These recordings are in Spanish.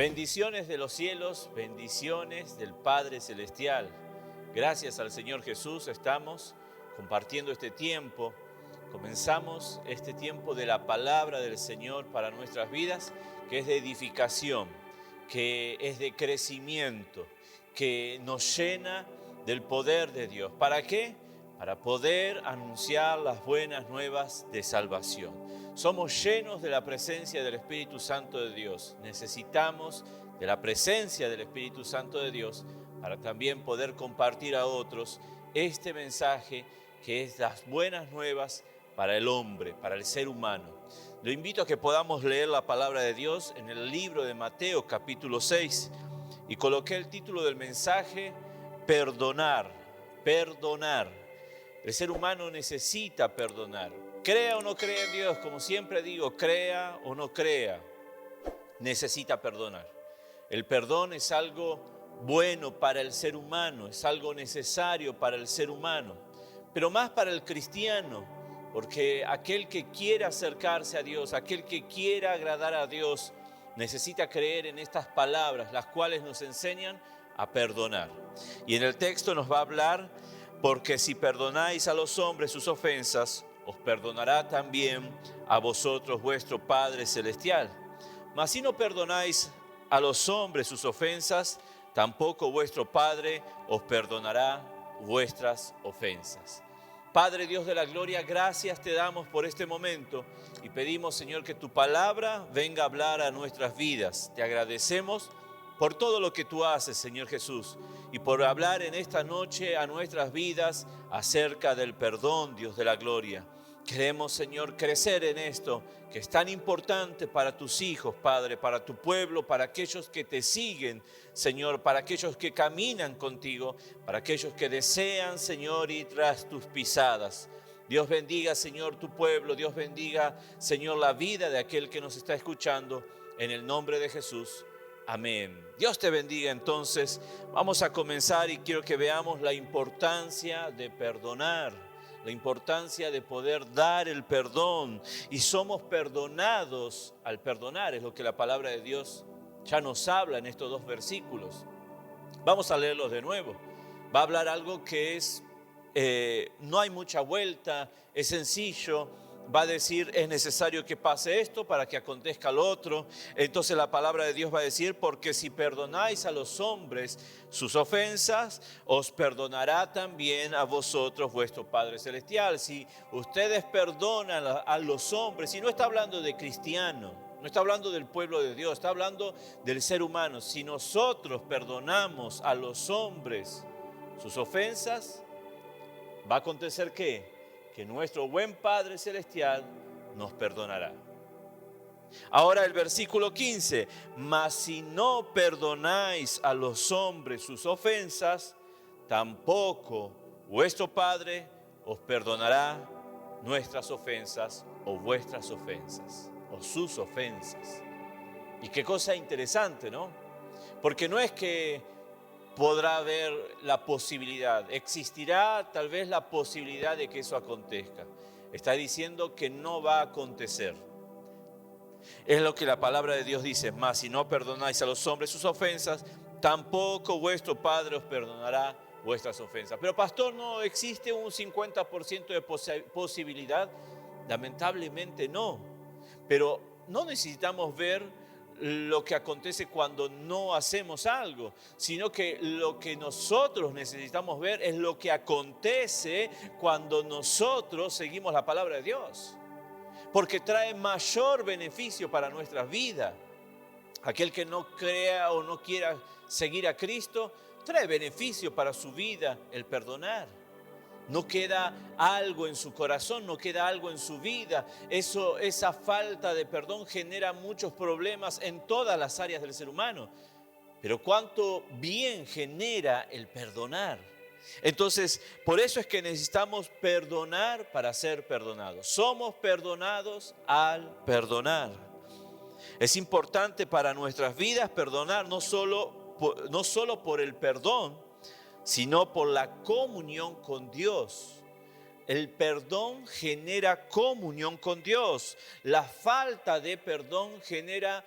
Bendiciones de los cielos, bendiciones del Padre Celestial. Gracias al Señor Jesús estamos compartiendo este tiempo. Comenzamos este tiempo de la palabra del Señor para nuestras vidas, que es de edificación, que es de crecimiento, que nos llena del poder de Dios. ¿Para qué? Para poder anunciar las buenas nuevas de salvación. Somos llenos de la presencia del Espíritu Santo de Dios. Necesitamos de la presencia del Espíritu Santo de Dios para también poder compartir a otros este mensaje que es las buenas nuevas para el hombre, para el ser humano. Lo invito a que podamos leer la palabra de Dios en el libro de Mateo capítulo 6 y coloqué el título del mensaje, perdonar, perdonar. El ser humano necesita perdonar. Crea o no crea en Dios, como siempre digo, crea o no crea, necesita perdonar. El perdón es algo bueno para el ser humano, es algo necesario para el ser humano, pero más para el cristiano, porque aquel que quiera acercarse a Dios, aquel que quiera agradar a Dios, necesita creer en estas palabras, las cuales nos enseñan a perdonar. Y en el texto nos va a hablar, porque si perdonáis a los hombres sus ofensas, os perdonará también a vosotros vuestro Padre Celestial. Mas si no perdonáis a los hombres sus ofensas, tampoco vuestro Padre os perdonará vuestras ofensas. Padre Dios de la gloria, gracias te damos por este momento y pedimos, Señor, que tu palabra venga a hablar a nuestras vidas. Te agradecemos por todo lo que tú haces, Señor Jesús, y por hablar en esta noche a nuestras vidas acerca del perdón, Dios de la gloria. Queremos, Señor, crecer en esto que es tan importante para tus hijos, Padre, para tu pueblo, para aquellos que te siguen, Señor, para aquellos que caminan contigo, para aquellos que desean, Señor, ir tras tus pisadas. Dios bendiga, Señor, tu pueblo. Dios bendiga, Señor, la vida de aquel que nos está escuchando. En el nombre de Jesús. Amén. Dios te bendiga. Entonces, vamos a comenzar y quiero que veamos la importancia de perdonar, la importancia de poder dar el perdón. Y somos perdonados al perdonar, es lo que la palabra de Dios ya nos habla en estos dos versículos. Vamos a leerlos de nuevo. Va a hablar algo que es, no hay mucha vuelta, es sencillo. Va a decir, es necesario que pase esto para que acontezca lo otro. Entonces la palabra de Dios va a decir, porque si perdonáis a los hombres sus ofensas, os perdonará también a vosotros vuestro Padre Celestial. Si ustedes perdonan a los hombres, y no está hablando de cristiano, no está hablando del pueblo de Dios, está hablando del ser humano. Si nosotros perdonamos a los hombres sus ofensas, va a acontecer ¿qué? Que nuestro buen Padre Celestial nos perdonará. Ahora el versículo 15, mas si no perdonáis a los hombres sus ofensas, tampoco vuestro Padre os perdonará nuestras ofensas o vuestras ofensas o sus ofensas. Y qué cosa interesante, ¿no? Porque no es que podrá haber la posibilidad, existirá tal vez la posibilidad de que eso acontezca. Está diciendo que no va a acontecer. Es lo que la palabra de Dios dice, mas si no perdonáis a los hombres sus ofensas, tampoco vuestro Padre os perdonará vuestras ofensas. Pero pastor, ¿no existe un 50% de posibilidad? Lamentablemente no. Pero no necesitamos ver lo que acontece cuando no hacemos algo, sino que lo que nosotros necesitamos ver es lo que acontece cuando nosotros seguimos la palabra de Dios, porque trae mayor beneficio para nuestras vidas. Aquel que no crea o no quiera seguir a Cristo, trae beneficio para su vida el perdonar. No queda algo en su corazón, no queda algo en su vida. Esa falta de perdón genera muchos problemas en todas las áreas del ser humano. Pero cuánto bien genera el perdonar. Entonces, por eso es que necesitamos perdonar para ser perdonados. Somos perdonados al perdonar. Es importante para nuestras vidas perdonar no solo por el perdón, sino por la comunión con Dios. El perdón genera comunión con Dios. La falta de perdón genera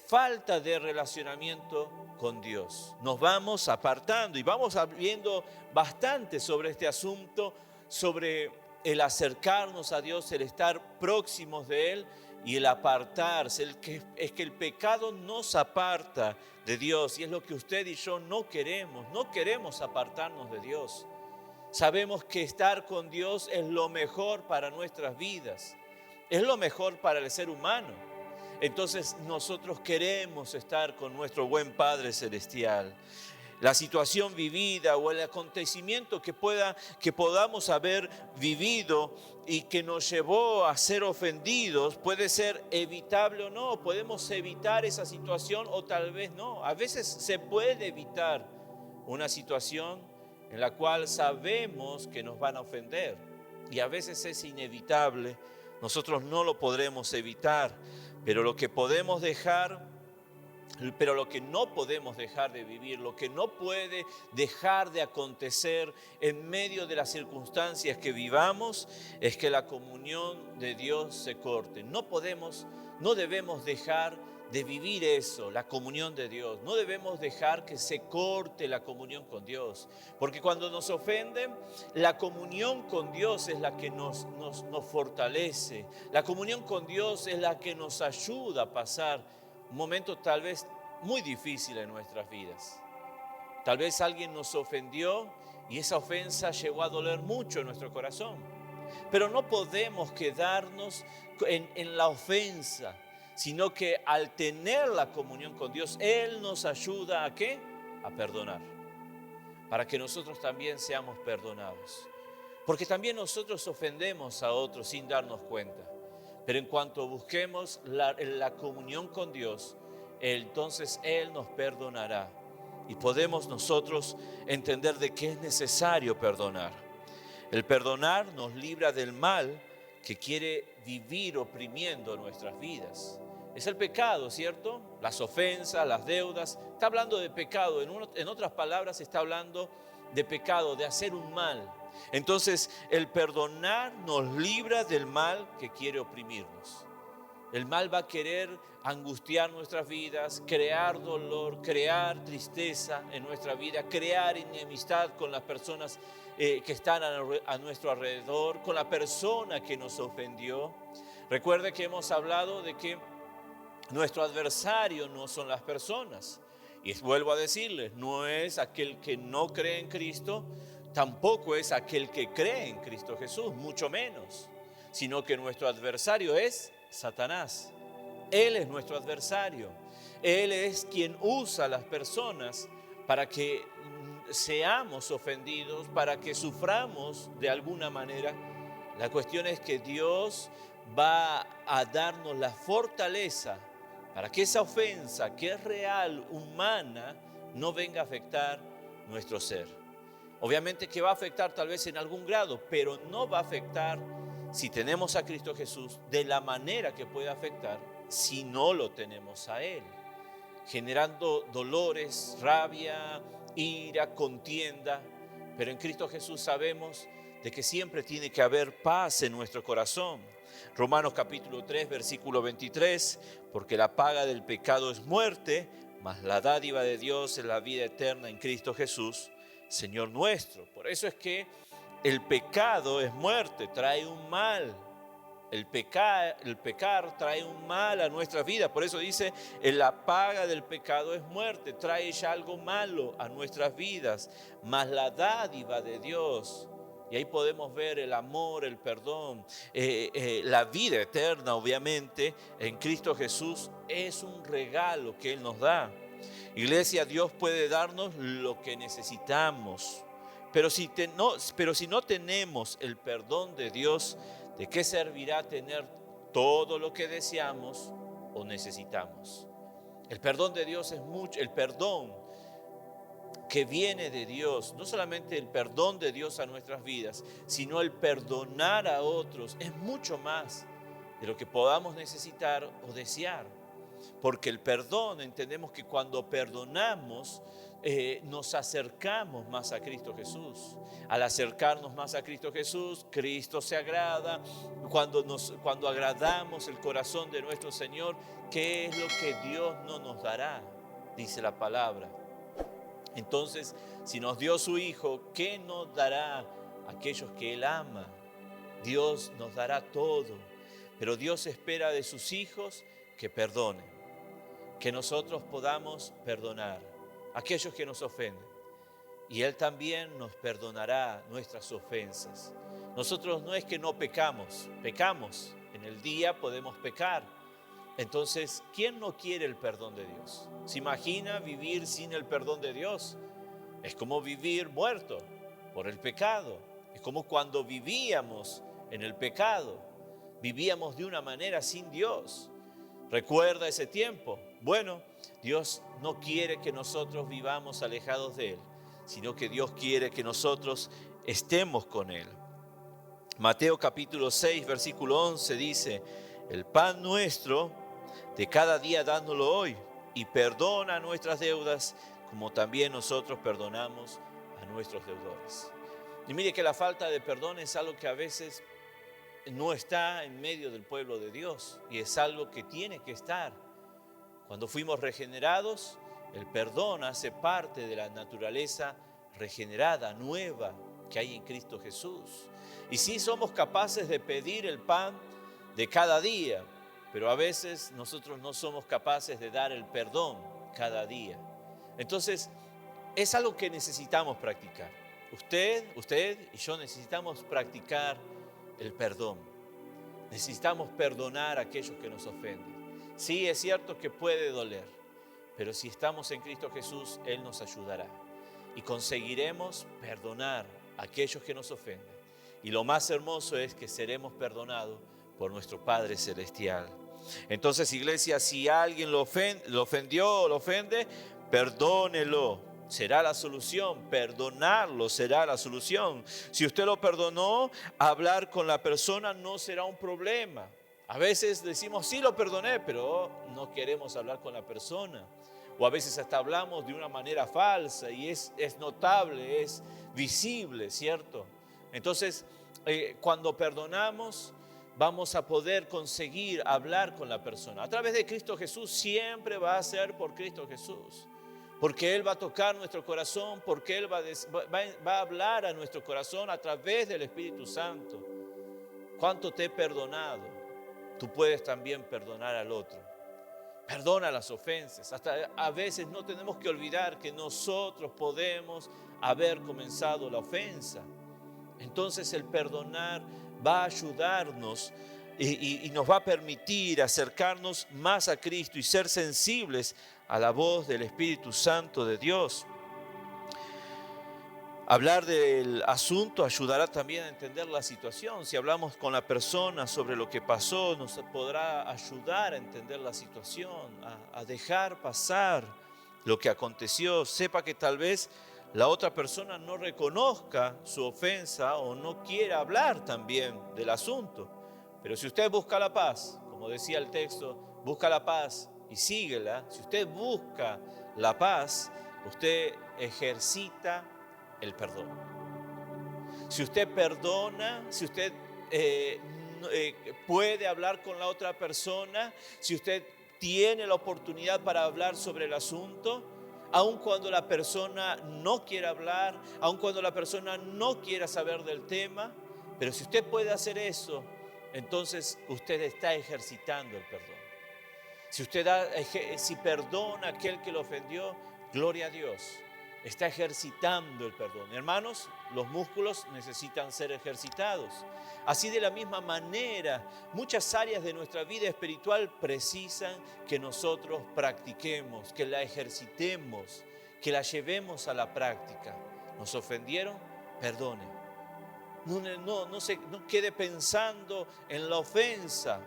falta de relacionamiento con Dios. Nos vamos apartando y vamos viendo bastante sobre este asunto, sobre el acercarnos a Dios, el estar próximos de Él y el apartarse. Es que el pecado nos aparta de Dios, y es lo que usted y yo no queremos. No queremos apartarnos de Dios. Sabemos que estar con Dios es lo mejor para nuestras vidas, es lo mejor para el ser humano. Entonces nosotros queremos estar con nuestro buen Padre Celestial. La situación vivida o el acontecimiento que podamos haber vivido y que nos llevó a ser ofendidos puede ser evitable o no. Podemos evitar esa situación o tal vez no. A veces se puede evitar una situación en la cual sabemos que nos van a ofender, y a veces es inevitable. Nosotros no lo podremos evitar, pero lo que no podemos dejar de vivir, lo que no puede dejar de acontecer en medio de las circunstancias que vivamos, es que la comunión de Dios se corte. No debemos dejar de vivir eso, la comunión de Dios. No debemos dejar que se corte la comunión con Dios, porque cuando nos ofenden, la comunión con Dios es la que nos fortalece. La comunión con Dios es la que nos ayuda a pasar un momento tal vez muy difícil en nuestras vidas. Tal vez alguien nos ofendió y esa ofensa llegó a doler mucho en nuestro corazón. Pero no podemos quedarnos en la ofensa, sino que al tener la comunión con Dios, Él nos ayuda ¿a qué? A perdonar, para que nosotros también seamos perdonados. Porque también nosotros ofendemos a otros sin darnos cuenta. Pero en cuanto busquemos la comunión con Dios, entonces Él nos perdonará. Y podemos nosotros entender de que es necesario perdonar. El perdonar nos libra del mal que quiere vivir oprimiendo nuestras vidas. Es el pecado, ¿cierto? Las ofensas, las deudas. Está hablando de pecado. En otras palabras, está hablando de pecado, de hacer un mal. Entonces, el perdonar nos libra del mal que quiere oprimirnos. El mal va a querer angustiar nuestras vidas, crear dolor, crear tristeza en nuestra vida, crear enemistad con las personas que están a nuestro alrededor, con la persona que nos ofendió. Recuerde que hemos hablado de que nuestro adversario no son las personas. Y vuelvo a decirles, no es aquel que no cree en Cristo, tampoco es aquel que cree en Cristo Jesús, mucho menos. Sino que nuestro adversario es Satanás. Él es nuestro adversario. Él es quien usa a las personas para que seamos ofendidos, para que suframos de alguna manera. La cuestión es que Dios va a darnos la fortaleza para que esa ofensa que es real, humana, no venga a afectar nuestro ser. Obviamente que va a afectar tal vez en algún grado, pero no va a afectar, si tenemos a Cristo Jesús, de la manera que puede afectar si no lo tenemos a Él, generando dolores, rabia, ira, contienda. Pero en Cristo Jesús sabemos de que siempre tiene que haber paz en nuestro corazón. Romanos capítulo 3, versículo 23, porque la paga del pecado es muerte, mas la dádiva de Dios es la vida eterna en Cristo Jesús, Señor nuestro. Por eso es que el pecado es muerte, trae un mal. El pecar trae un mal a nuestra vida. Por eso dice, la paga del pecado es muerte, trae ya algo malo a nuestras vidas, mas la dádiva de Dios. Y ahí podemos ver el amor, el perdón, la vida eterna, obviamente, en Cristo Jesús es un regalo que Él nos da. Iglesia, Dios puede darnos lo que necesitamos, pero si no tenemos el perdón de Dios, ¿de qué servirá tener todo lo que deseamos o necesitamos? El perdón de Dios es mucho, el perdón que viene de Dios, no solamente el perdón de Dios a nuestras vidas, sino el perdonar a otros, es mucho más de lo que podamos necesitar o desear. porque el perdón, entendemos que cuando perdonamos, nos acercamos más a Cristo Jesús. Al acercarnos más a Cristo Jesús, Cristo se agrada. Cuando agradamos el corazón de nuestro Señor, ¿qué es lo que Dios no nos dará? Dice la palabra. Entonces, si nos dio su Hijo, ¿qué nos dará a aquellos que Él ama? Dios nos dará todo, pero Dios espera de sus hijos que perdonen, que nosotros podamos perdonar a aquellos que nos ofenden. Y Él también nos perdonará nuestras ofensas. Nosotros no es que no pecamos, pecamos. En el día podemos pecar. Entonces, ¿quién no quiere el perdón de Dios? ¿Se imagina vivir sin el perdón de Dios? Es como vivir muerto por el pecado. Es como cuando vivíamos en el pecado. Vivíamos de una manera sin Dios. ¿Recuerda ese tiempo? Bueno, Dios no quiere que nosotros vivamos alejados de Él, sino que Dios quiere que nosotros estemos con Él. Mateo capítulo 6, versículo 11 dice: el pan nuestro de cada día dándolo hoy, y perdona nuestras deudas, como también nosotros perdonamos a nuestros deudores. Y mire que la falta de perdón es algo que a veces no está en medio del pueblo de Dios, y es algo que tiene que estar. Cuando fuimos regenerados, el perdón hace parte de la naturaleza regenerada, nueva, que hay en Cristo Jesús. Y sí somos capaces de pedir el pan de cada día, pero a veces nosotros no somos capaces de dar el perdón cada día. Entonces, es algo que necesitamos practicar. Usted y yo necesitamos practicar el perdón. Necesitamos perdonar a aquellos que nos ofenden. Sí, es cierto que puede doler, pero si estamos en Cristo Jesús, Él nos ayudará y conseguiremos perdonar a aquellos que nos ofenden. Y lo más hermoso es que seremos perdonados por nuestro Padre Celestial. Entonces, iglesia, si alguien lo ofendió o lo ofende, perdónelo. Será la solución, perdonarlo será la solución. Si usted lo perdonó, hablar con la persona no será un problema. A veces decimos, sí lo perdoné, pero no queremos hablar con la persona. O a veces hasta hablamos de una manera falsa y es notable, es visible, ¿cierto? Entonces, cuando perdonamos, vamos a poder conseguir hablar con la persona. A través de Cristo Jesús siempre va a ser por Cristo Jesús. Porque Él va a tocar nuestro corazón, porque Él va a hablar a nuestro corazón a través del Espíritu Santo. ¿Cuánto te he perdonado? Tú puedes también perdonar al otro. Perdona las ofensas. Hasta a veces no tenemos que olvidar que nosotros podemos haber comenzado la ofensa. Entonces el perdonar va a ayudarnos y nos va a permitir acercarnos más a Cristo y ser sensibles a la voz del Espíritu Santo de Dios. Hablar del asunto ayudará también a entender la situación. Si hablamos con la persona sobre lo que pasó, nos podrá ayudar a entender la situación, a dejar pasar lo que aconteció. Sepa que tal vez la otra persona no reconozca su ofensa o no quiera hablar también del asunto. Pero si usted busca la paz, como decía el texto, busca la paz y síguela. Si usted busca la paz, usted ejercita el perdón. Si usted perdona, si usted puede hablar con la otra persona, si usted tiene la oportunidad para hablar sobre el asunto, aun cuando la persona no quiera hablar, aun cuando la persona no quiera saber del tema, pero si usted puede hacer eso, entonces usted está ejercitando el perdón. Si perdona a aquel que lo ofendió, gloria a Dios. Está ejercitando el perdón. Hermanos, los músculos necesitan ser ejercitados. Así de la misma manera, muchas áreas de nuestra vida espiritual precisan que nosotros practiquemos, que la ejercitemos, que la llevemos a la práctica. ¿Nos ofendieron? Perdone. No quede pensando en la ofensa.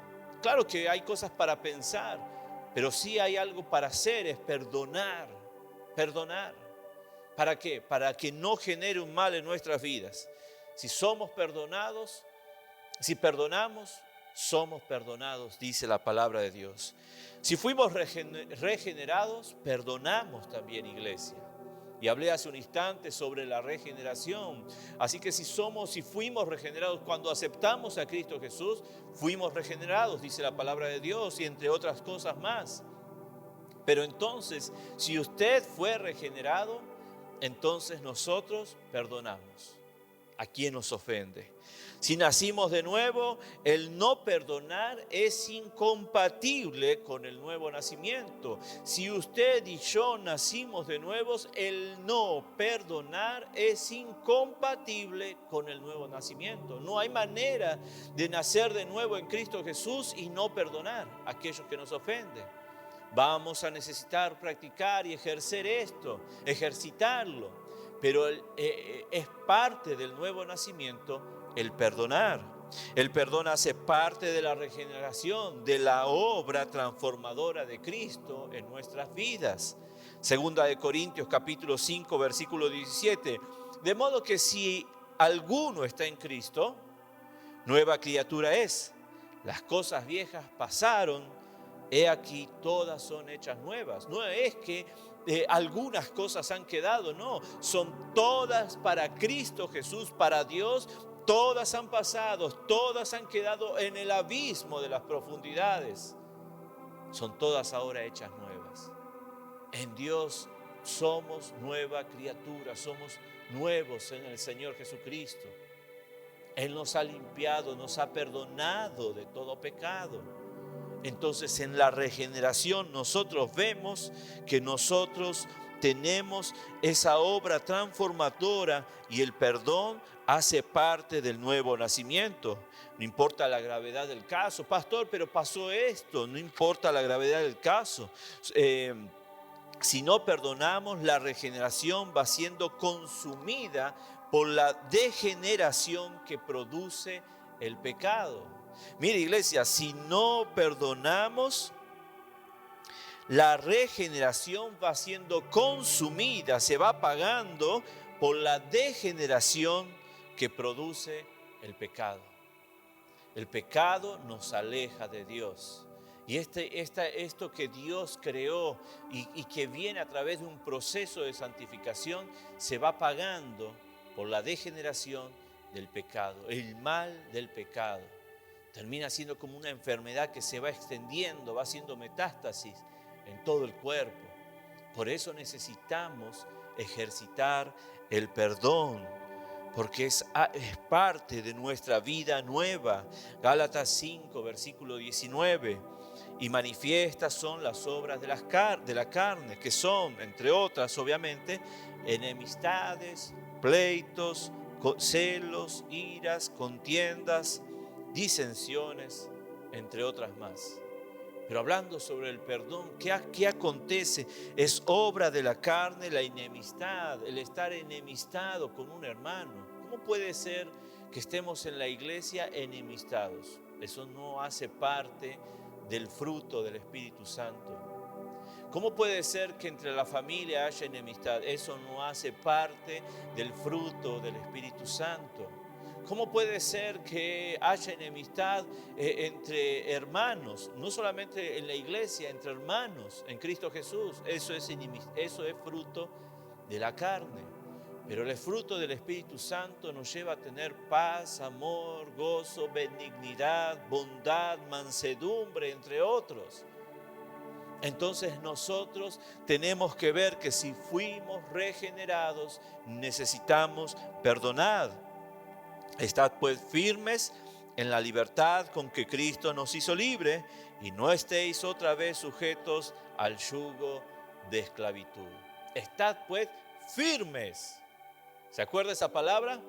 Claro que hay cosas para pensar, pero sí hay algo para hacer, es perdonar. Perdonar. ¿Para qué? Para que no genere un mal en nuestras vidas. Si somos perdonados, si perdonamos, somos perdonados, dice la palabra de Dios. Si fuimos regenerados, perdonamos también, iglesia. Y hablé hace un instante sobre la regeneración. Así que si fuimos regenerados, cuando aceptamos a Cristo Jesús, fuimos regenerados, dice la palabra de Dios, y entre otras cosas más. Pero entonces, si usted fue regenerado, entonces nosotros perdonamos a quien nos ofende. Si nacimos de nuevo, el no perdonar es incompatible con el nuevo nacimiento. Si usted y yo nacimos de nuevos, el no perdonar es incompatible con el nuevo nacimiento. No hay manera de nacer de nuevo en Cristo Jesús y no perdonar a aquellos que nos ofenden. Vamos a necesitar practicar y ejercer esto, ejercitarlo. Pero es parte del nuevo nacimiento el perdonar. El perdón hace parte de la regeneración, de la obra transformadora de Cristo en nuestras vidas. Segunda de Corintios capítulo 5 versículo 17. De modo que si alguno está en Cristo, nueva criatura es. Las cosas viejas pasaron, he aquí todas son hechas nuevas. No es que algunas cosas han quedado, no, son todas para Cristo Jesús, para Dios. Todas han pasado, todas han quedado en el abismo de las profundidades. Son todas ahora hechas nuevas. En Dios somos nueva criatura, somos nuevos en el Señor Jesucristo. Él nos ha limpiado, nos ha perdonado de todo pecado. Entonces, en la regeneración nosotros vemos que nosotros tenemos esa obra transformadora y el perdón hace parte del nuevo nacimiento. No importa la gravedad del caso, pastor, pero pasó esto, no importa la gravedad del caso. Si no perdonamos, la regeneración va siendo consumida por la degeneración que produce el pecado. Mire, iglesia, si no perdonamos, la regeneración va siendo consumida, se va apagando por la degeneración que produce el pecado. El pecado nos aleja de Dios. Y esto que Dios creó y que viene a través de un proceso de santificación, se va apagando por la degeneración del pecado. El mal del pecado termina siendo como una enfermedad que se va extendiendo, va haciendo metástasis en todo el cuerpo. Por eso necesitamos ejercitar el perdón, porque es parte de nuestra vida nueva. Gálatas 5, versículo 19. Y manifiestas son las obras de la carne, que son, entre otras, obviamente, enemistades, pleitos, celos, iras, contiendas, disensiones, entre otras más. Pero hablando sobre el perdón, ¿qué acontece? Es obra de la carne la enemistad, el estar enemistado con un hermano. ¿Cómo puede ser que estemos en la iglesia enemistados? Eso no hace parte del fruto del Espíritu Santo. ¿Cómo puede ser que entre la familia haya enemistad? Eso no hace parte del fruto del Espíritu Santo. ¿Cómo puede ser que haya enemistad entre hermanos? No solamente en la iglesia, entre hermanos en Cristo Jesús. Eso es fruto de la carne. Pero el fruto del Espíritu Santo nos lleva a tener paz, amor, gozo, benignidad, bondad, mansedumbre, entre otros. Entonces nosotros tenemos que ver que si fuimos regenerados, necesitamos perdonar. Estad pues firmes en la libertad con que Cristo nos hizo libre y no estéis otra vez sujetos al yugo de esclavitud. Estad pues firmes. ¿Se acuerda esa palabra?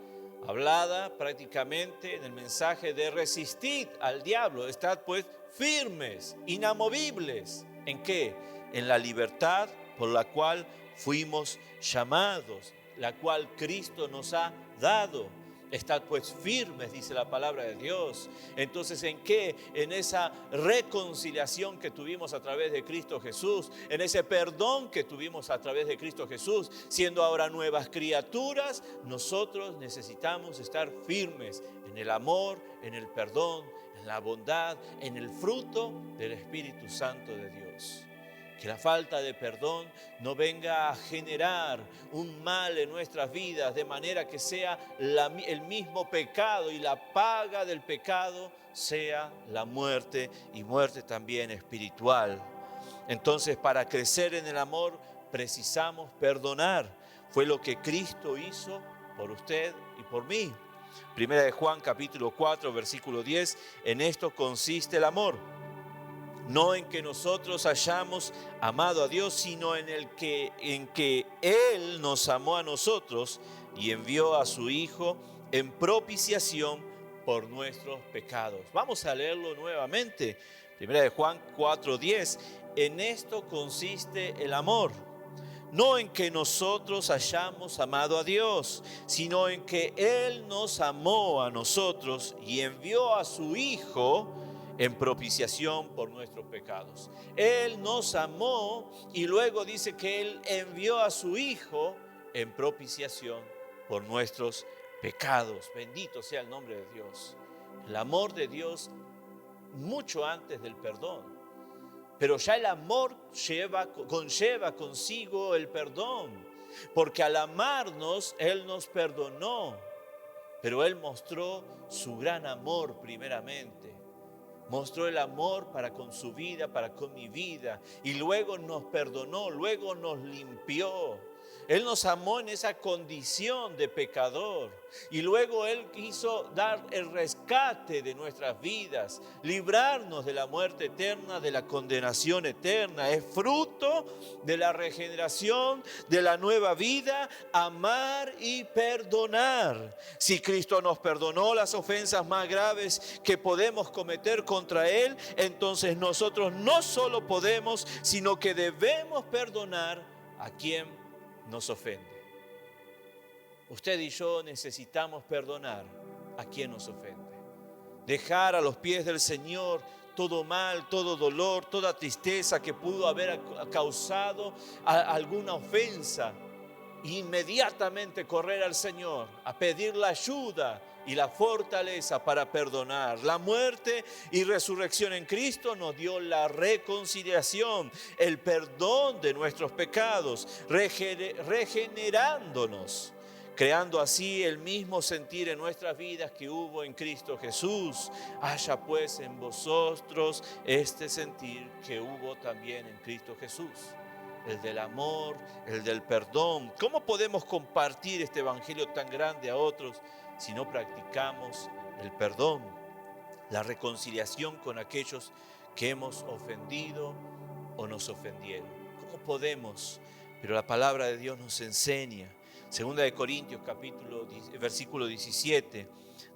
Hablada prácticamente en el mensaje de resistir al diablo. Estad pues firmes, inamovibles. ¿En qué? En la libertad por la cual fuimos llamados, la cual Cristo nos ha dado. Estad pues firmes, dice la palabra de Dios. Entonces, ¿en qué? En esa reconciliación que tuvimos a través de Cristo Jesús, en ese perdón que tuvimos a través de Cristo Jesús, siendo ahora nuevas criaturas, nosotros necesitamos estar firmes en el amor, en el perdón, en la bondad, en el fruto del Espíritu Santo de Dios. Que la falta de perdón no venga a generar un mal en nuestras vidas, de manera que sea el mismo pecado, y la paga del pecado sea la muerte, y muerte también espiritual. Entonces, para crecer en el amor precisamos perdonar. Fue lo que Cristo hizo por usted y por mí. Primera de Juan capítulo 4 versículo 10, en esto consiste el amor. No en que nosotros hayamos amado a Dios, sino en que Él nos amó a nosotros y envió a su Hijo en propiciación por nuestros pecados. Vamos a leerlo nuevamente. Primera de Juan 4:10. En esto consiste el amor. No en que nosotros hayamos amado a Dios, sino en que Él nos amó a nosotros y envió a su Hijo en propiciación por nuestros pecados. Él nos amó y luego dice que Él envió a su Hijo en propiciación por nuestros pecados. Bendito sea el nombre de Dios. El amor de Dios mucho antes del perdón. Pero ya el amor conlleva consigo el perdón. Porque al amarnos, Él nos perdonó. Pero Él mostró su gran amor primeramente. Mostró el amor para con su vida, para con mi vida. Y luego nos perdonó, luego nos limpió. Él nos amó en esa condición de pecador. Y luego Él quiso dar el rescate de nuestras vidas, librarnos de la muerte eterna, de la condenación eterna. Es fruto de la regeneración, de la nueva vida, amar y perdonar. Si Cristo nos perdonó las ofensas más graves que podemos cometer contra Él, entonces nosotros no solo podemos, sino que debemos perdonar a quien nos ofende. Usted y yo necesitamos perdonar a quien nos ofende. Dejar a los pies del Señor todo mal, todo dolor, toda tristeza que pudo haber causado alguna ofensa. Inmediatamente correr al Señor a pedir la ayuda y la fortaleza para perdonar. La muerte y resurrección en Cristo nos dio la reconciliación, el perdón de nuestros pecados, regenerándonos, creando así el mismo sentir en nuestras vidas que hubo en Cristo Jesús. Haya pues en vosotros este sentir que hubo también en Cristo Jesús. El del amor, el del perdón. ¿Cómo podemos compartir este evangelio tan grande a otros si no practicamos el perdón, la reconciliación con aquellos que hemos ofendido o nos ofendieron? ¿Cómo podemos? Pero la palabra de Dios nos enseña. Segunda de Corintios versículo 17.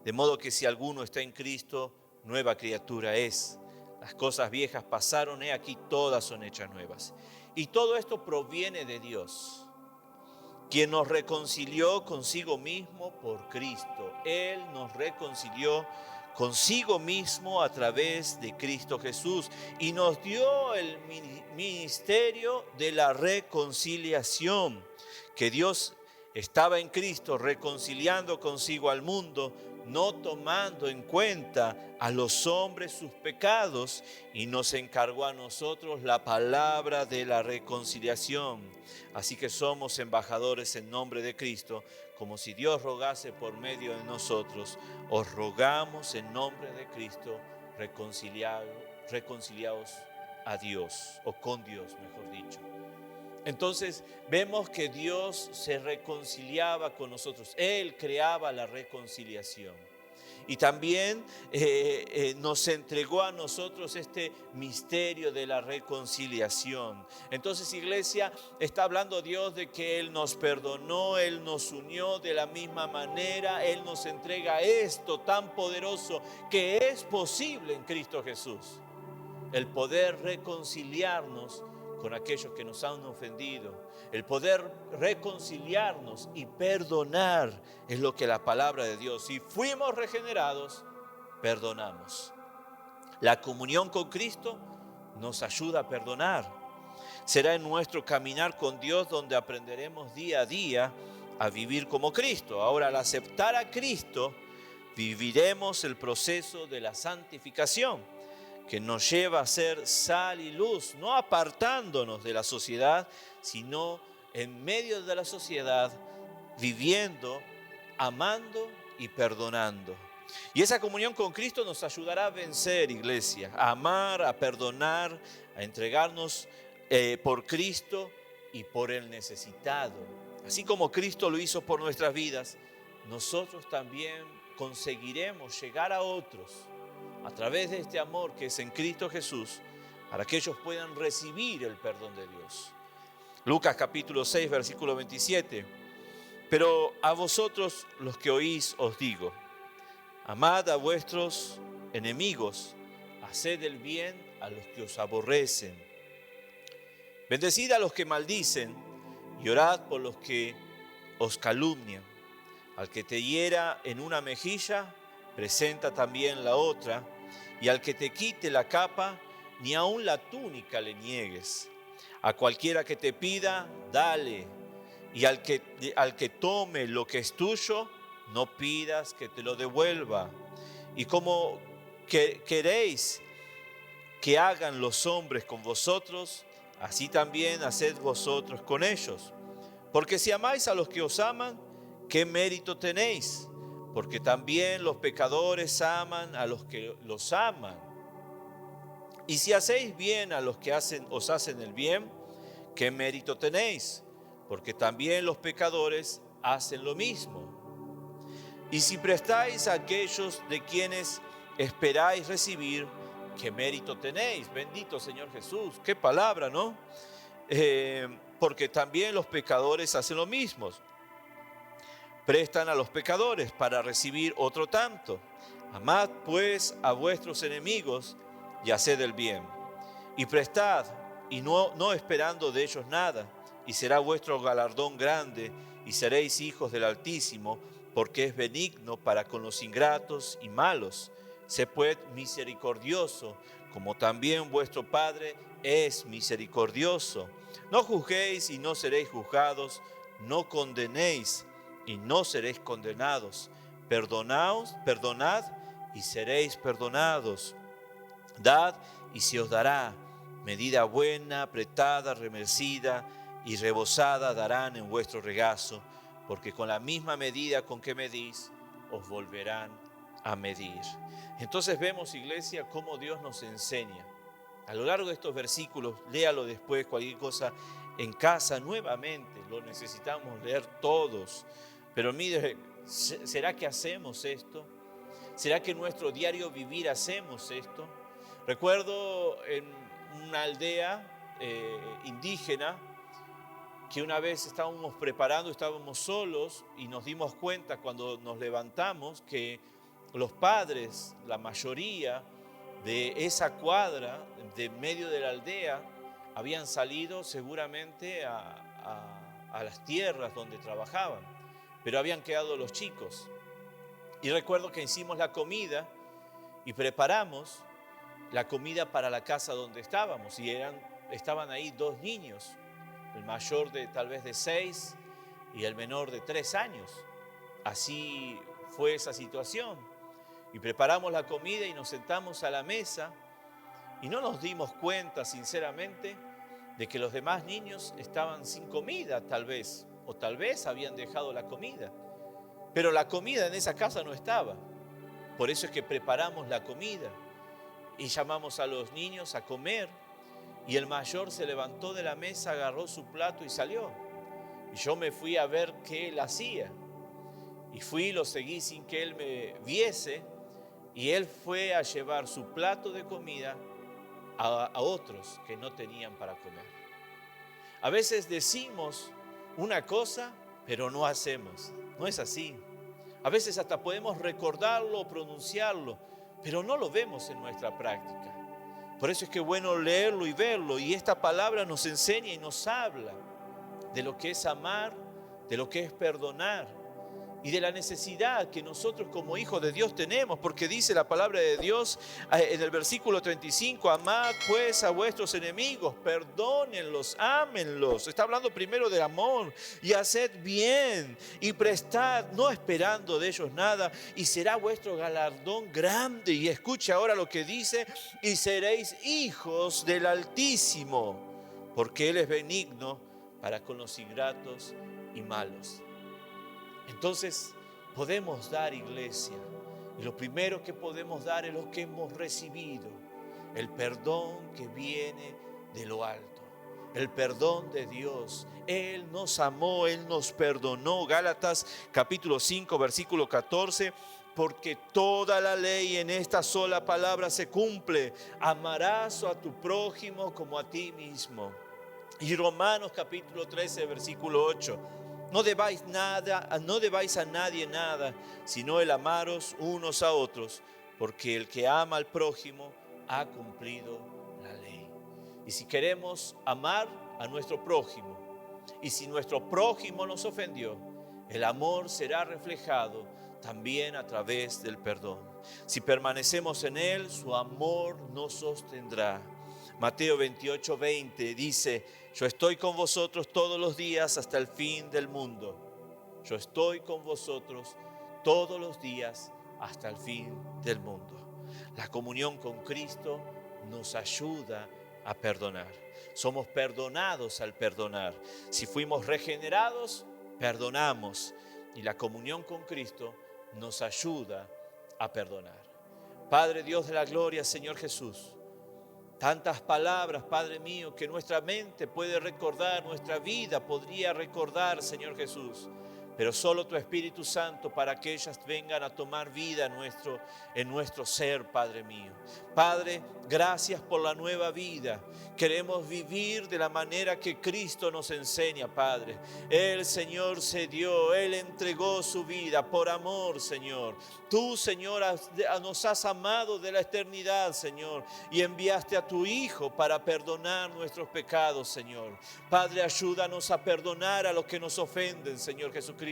De modo que si alguno está en Cristo, nueva criatura es. Las cosas viejas pasaron, he aquí todas son hechas nuevas. Y todo esto proviene de Dios, quien nos reconcilió consigo mismo por Cristo. Él nos reconcilió consigo mismo a través de Cristo Jesús y nos dio el ministerio de la reconciliación, que Dios estaba en Cristo reconciliando consigo al mundo, no tomando en cuenta a los hombres sus pecados, y nos encargó a nosotros la palabra de la reconciliación. Así que somos embajadores en nombre de Cristo, como si Dios rogase por medio de nosotros. Os rogamos en nombre de Cristo, reconciliaos a Dios, o con Dios, mejor dicho. Entonces vemos que Dios se reconciliaba con nosotros. Él creaba la reconciliación. Y también nos entregó a nosotros este misterio de la reconciliación. Entonces, iglesia, está hablando Dios de que Él nos perdonó, Él nos unió de la misma manera. Él nos entrega esto tan poderoso que es posible en Cristo Jesús. El poder reconciliarnos con aquellos que nos han ofendido. El poder reconciliarnos y perdonar es lo que la palabra de Dios. Si fuimos regenerados, perdonamos. La comunión con Cristo nos ayuda a perdonar. Será en nuestro caminar con Dios donde aprenderemos día a día a vivir como Cristo. Ahora, al aceptar a Cristo, viviremos el proceso de la santificación, que nos lleva a ser sal y luz, no apartándonos de la sociedad, sino en medio de la sociedad, viviendo, amando y perdonando. Y esa comunión con Cristo nos ayudará a vencer, iglesia, a amar, a perdonar, a entregarnos por Cristo y por el necesitado. Así como Cristo lo hizo por nuestras vidas, nosotros también conseguiremos llegar a otros a través de este amor que es en Cristo Jesús, para que ellos puedan recibir el perdón de Dios. Lucas capítulo 6, versículo 27. Pero a vosotros los que oís os digo, amad a vuestros enemigos, haced el bien a los que os aborrecen. Bendecid a los que maldicen y orad por los que os calumnian. Al que te hiera en una mejilla, presenta también la otra, y al que te quite la capa, ni aun la túnica le niegues. A cualquiera que te pida, dale, y al que tome lo que es tuyo, no pidas que te lo devuelva. Y como queréis que hagan los hombres con vosotros, así también haced vosotros con ellos. Porque si amáis a los que os aman, ¿qué mérito tenéis? Porque también los pecadores aman a los que los aman. Y si hacéis bien a los que os hacen el bien, ¿qué mérito tenéis? Porque también los pecadores hacen lo mismo. Y si prestáis a aquellos de quienes esperáis recibir, ¿qué mérito tenéis? Bendito Señor Jesús, qué palabra, ¿no? Porque también los pecadores hacen lo mismo. Prestan a los pecadores para recibir otro tanto. Amad pues a vuestros enemigos y haced el bien. Y prestad, y no esperando de ellos nada, y será vuestro galardón grande, y seréis hijos del Altísimo, porque es benigno para con los ingratos y malos. Sé pues misericordioso, como también vuestro Padre es misericordioso. No juzguéis y no seréis juzgados, no condenéis y no seréis condenados. Perdonad y seréis perdonados. Dad y se os dará. Medida buena, apretada, remecida y rebosada darán en vuestro regazo, porque con la misma medida con que medís, os volverán a medir. Entonces vemos, iglesia, cómo Dios nos enseña. A lo largo de estos versículos, léalo después, cualquier cosa en casa, nuevamente, lo necesitamos leer todos. Pero mire, ¿será que hacemos esto? ¿Será que en nuestro diario vivir hacemos esto? Recuerdo en una aldea indígena que una vez estábamos solos y nos dimos cuenta cuando nos levantamos que los padres, la mayoría de esa cuadra, de medio de la aldea, habían salido seguramente a las tierras donde trabajaban, pero habían quedado los chicos. Y recuerdo que hicimos la comida y preparamos la comida para la casa donde estábamos, y estaban ahí 2 niños, el mayor tal vez de 6 y el menor de 3 años. Así fue esa situación. Y preparamos la comida y nos sentamos a la mesa y no nos dimos cuenta, sinceramente, de que los demás niños estaban sin comida, tal vez, o tal vez habían dejado la comida. Pero la comida en esa casa no estaba. Por eso es que preparamos la comida y llamamos a los niños a comer. Y el mayor se levantó de la mesa, agarró su plato y salió. Y yo me fui a ver qué él hacía. Y lo seguí sin que él me viese. Y él fue a llevar su plato de comida a otros que no tenían para comer. A veces decimos una cosa, pero no hacemos. No es así. A veces hasta podemos recordarlo o pronunciarlo, pero no lo vemos en nuestra práctica. Por eso es que es bueno leerlo y verlo. Y esta palabra nos enseña y nos habla de lo que es amar, de lo que es perdonar y de la necesidad que nosotros como hijos de Dios tenemos. Porque dice la palabra de Dios en el versículo 35, amad pues a vuestros enemigos, perdónenlos, ámenlos. Está hablando primero del amor. Y haced bien y prestad, no esperando de ellos nada, y será vuestro galardón grande. Y escucha ahora lo que dice: y seréis hijos del Altísimo, porque Él es benigno para con los ingratos y malos. Entonces podemos dar, iglesia, y lo primero que podemos dar es lo que hemos recibido, el perdón que viene de lo alto, el perdón de Dios. Él nos amó, Él nos perdonó. Gálatas capítulo 5, versículo 14. Porque toda la ley en esta sola palabra se cumple: amarás a tu prójimo como a ti mismo. Y Romanos capítulo 13, versículo 8. No debáis a nadie nada, sino el amaros unos a otros, porque el que ama al prójimo ha cumplido la ley. Y si queremos amar a nuestro prójimo, y si nuestro prójimo nos ofendió, el amor será reflejado también a través del perdón. Si permanecemos en Él, su amor nos sostendrá. Mateo 28, 20 dice: yo estoy con vosotros todos los días hasta el fin del mundo. Yo estoy con vosotros todos los días hasta el fin del mundo. La comunión con Cristo nos ayuda a perdonar. Somos perdonados al perdonar. Si fuimos regenerados, perdonamos. Y la comunión con Cristo nos ayuda a perdonar. Padre Dios de la gloria, Señor Jesús, tantas palabras, Padre mío, que nuestra mente puede recordar, nuestra vida podría recordar, Señor Jesús. Pero solo tu Espíritu Santo para que ellas vengan a tomar vida en nuestro ser, Padre mío. Padre, gracias por la nueva vida. Queremos vivir de la manera que Cristo nos enseña, Padre. El Señor se dio, Él entregó su vida por amor, Señor. Tú, Señor, nos has amado de la eternidad, Señor, y enviaste a tu Hijo para perdonar nuestros pecados, Señor. Padre, ayúdanos a perdonar a los que nos ofenden, Señor Jesucristo,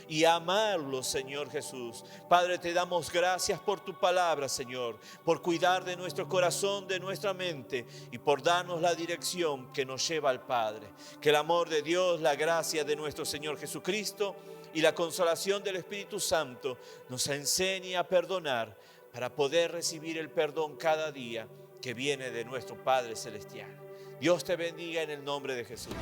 y a amarlos, Señor Jesús. Padre, te damos gracias por tu palabra, Señor, por cuidar de nuestro corazón, de nuestra mente, y por darnos la dirección que nos lleva al Padre. Que el amor de Dios, la gracia de nuestro Señor Jesucristo y la consolación del Espíritu Santo nos enseñe a perdonar para poder recibir el perdón cada día que viene de nuestro Padre Celestial. Dios te bendiga en el nombre de Jesús.